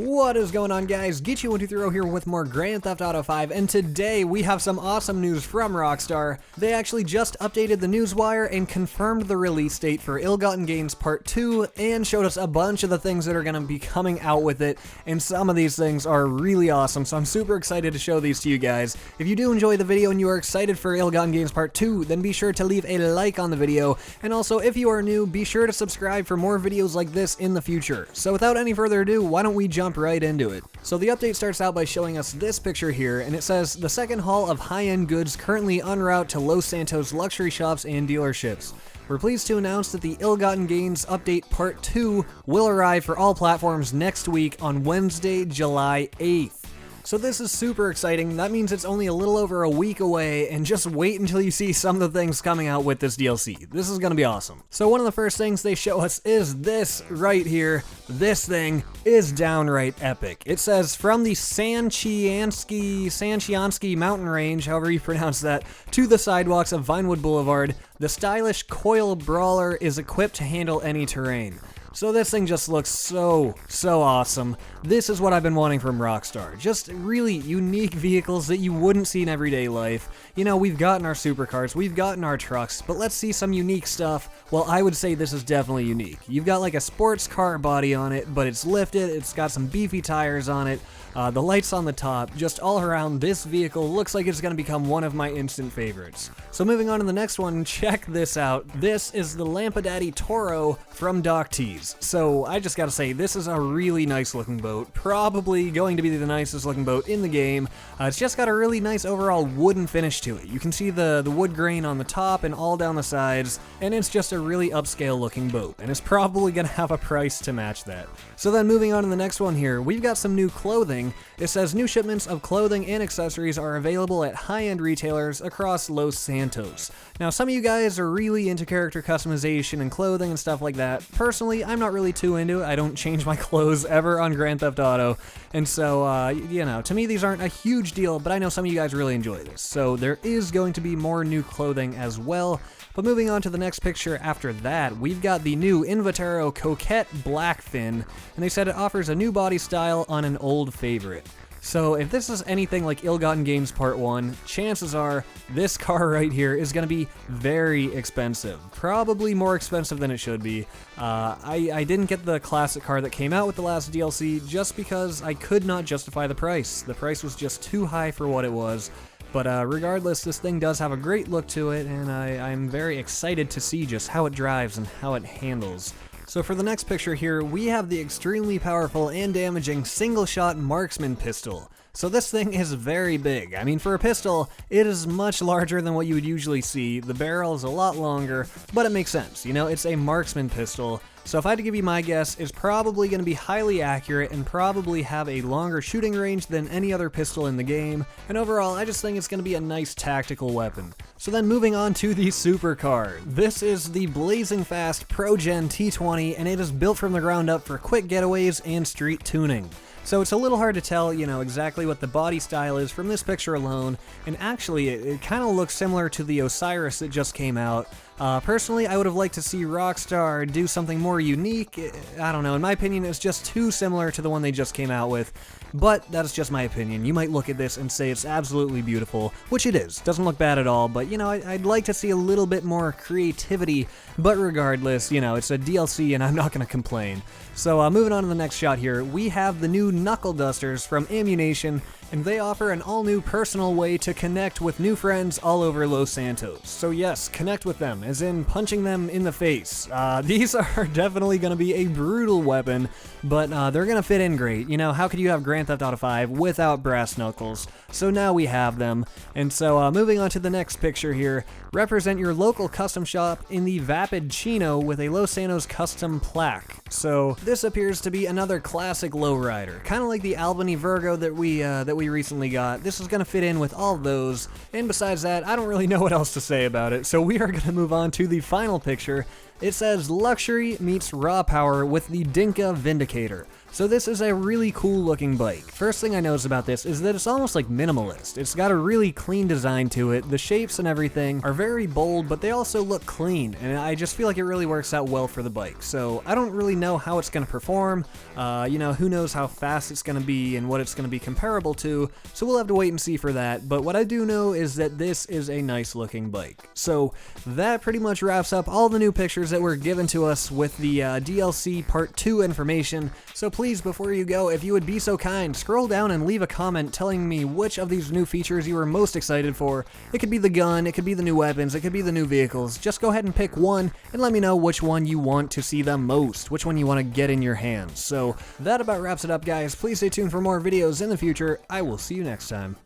What is going on, guys? Get123 here with more Grand Theft Auto 5, and today we have some awesome news from Rockstar. They actually just updated the newswire and confirmed the release date for Ill-Gotten Gains Part 2 and showed us a bunch of the things that are going to be coming out with it, and some of these things are really awesome, so I'm super excited to show these to you guys. If you do enjoy the video and you are excited for Ill-Gotten Gains Part 2, then be sure to leave a like on the video, and also if you are new, be sure to subscribe for more videos like this in the future. So without any further ado, why don't we jump right into it. So the update starts out by showing us this picture here, and it says, the second haul of high-end goods currently en route to Los Santos luxury shops and dealerships. We're pleased to announce that the Ill-Gotten Gains Update Part 2 will arrive for all platforms next week on Wednesday, July 8th. So this is super exciting. That means it's only a little over a week away, and just wait until you see some of the things coming out with this DLC. This is gonna be awesome. So one of the first things they show us is this right here. This thing is downright epic. It says, from the Sanchiansky mountain range, however you pronounce that, to the sidewalks of Vinewood Boulevard, the stylish Coil Brawler is equipped to handle any terrain. So this thing just looks so awesome. This is what I've been wanting from Rockstar. Just really unique vehicles that you wouldn't see in everyday life. You know, we've gotten our supercars, we've gotten our trucks, but let's see some unique stuff. Well, I would say this is definitely unique. You've got like a sports car body on it, but it's lifted, it's got some beefy tires on it, the lights on the top, just all around, this vehicle looks like it's going to become one of my instant favorites. So moving on to the next one, check this out. This is the Lampa Toro from Doc Tease. So I just gotta say, this is a really nice looking boat, probably going to be the nicest looking boat in the game. It's just got a really nice overall wooden finish to it. You can see the wood grain on the top and all down the sides, and it's just a really upscale looking boat, and it's probably gonna have a price to match that. So then moving on to the next one here, we've got some new clothing. It says new shipments of clothing and accessories are available at high-end retailers across Los Santos. Now some of you guys are really into character customization and clothing and stuff like that. Personally, I'm not really too into it. I don't change my clothes ever on Grand Theft Auto, and so, you know, to me these aren't a huge deal, but I know some of you guys really enjoy this. So there is going to be more new clothing as well. But moving on to the next picture after that, we've got the new Invatero Coquette Blackfin, and they said it offers a new body style on an old favorite. So if this is anything like Ill-Gotten Gains Part 1, chances are this car right here is going to be very expensive. Probably more expensive than it should be. I didn't get the classic car that came out with the last DLC just because I could not justify the price. The price was just too high for what it was. But regardless, this thing does have a great look to it, and I'm very excited to see just how it drives and how it handles. So for the next picture here, we have the extremely powerful and damaging single-shot marksman pistol. So this thing is very big. I mean, for a pistol, it is much larger than what you would usually see. The barrel is a lot longer, but it makes sense. You know, it's a marksman pistol. So if I had to give you my guess, it's probably going to be highly accurate and probably have a longer shooting range than any other pistol in the game. And overall, I just think it's going to be a nice tactical weapon. So then moving on to the supercar. This is the blazing fast Pro-Gen T20, and it is built from the ground up for quick getaways and street tuning. So it's a little hard to tell, you know, exactly what the body style is from this picture alone, and actually it kind of looks similar to the Osiris that just came out. Personally, I would have liked to see Rockstar do something more unique. I don't know, in my opinion, it's just too similar to the one they just came out with, but that's just my opinion. You might look at this and say it's absolutely beautiful, which it is. Doesn't look bad at all, but, you know, I'd like to see a little bit more creativity, but regardless, you know, it's a DLC and I'm not going to complain. So moving on to the next shot here, we have the new Knuckle Dusters from Ammunition, and they offer an all-new personal way to connect with new friends all over Los Santos. So yes, connect with them, as in punching them in the face. These are definitely going to be a brutal weapon, but they're going to fit in great. You know, how could you have Grand Theft Auto 5 without brass knuckles? So now we have them. And so moving on to the next picture here, represent your local custom shop in the Vapid Chino with a Los Santos custom plaque. So this appears to be another classic lowrider, kind of like the Albany Virgo that we recently got. This is going to fit in with all of those, and besides that, I don't really know what else to say about it, so we are going to move on to the final picture. It says luxury meets raw power with the Dinka Vindicator. So this is a really cool looking bike. First thing I noticed about this is that it's almost like minimalist. It's got a really clean design to it. The shapes and everything are very bold, but they also look clean, and I just feel like it really works out well for the bike. So I don't really know how it's going to perform. Who knows how fast it's going to be and what it's going to be comparable to, so we'll have to wait and see for that. But what I do know is that this is a nice looking bike. So that pretty much wraps up all the new pictures that were given to us with the DLC Part 2 information. So please, before you go, if you would be so kind, scroll down and leave a comment telling me which of these new features you are most excited for. It could be the gun, it could be the new weapons, it could be the new vehicles. Just go ahead and pick one and let me know which one you want to see the most, which one you want to get in your hands. So that about wraps it up, guys. Please stay tuned for more videos in the future. I will see you next time.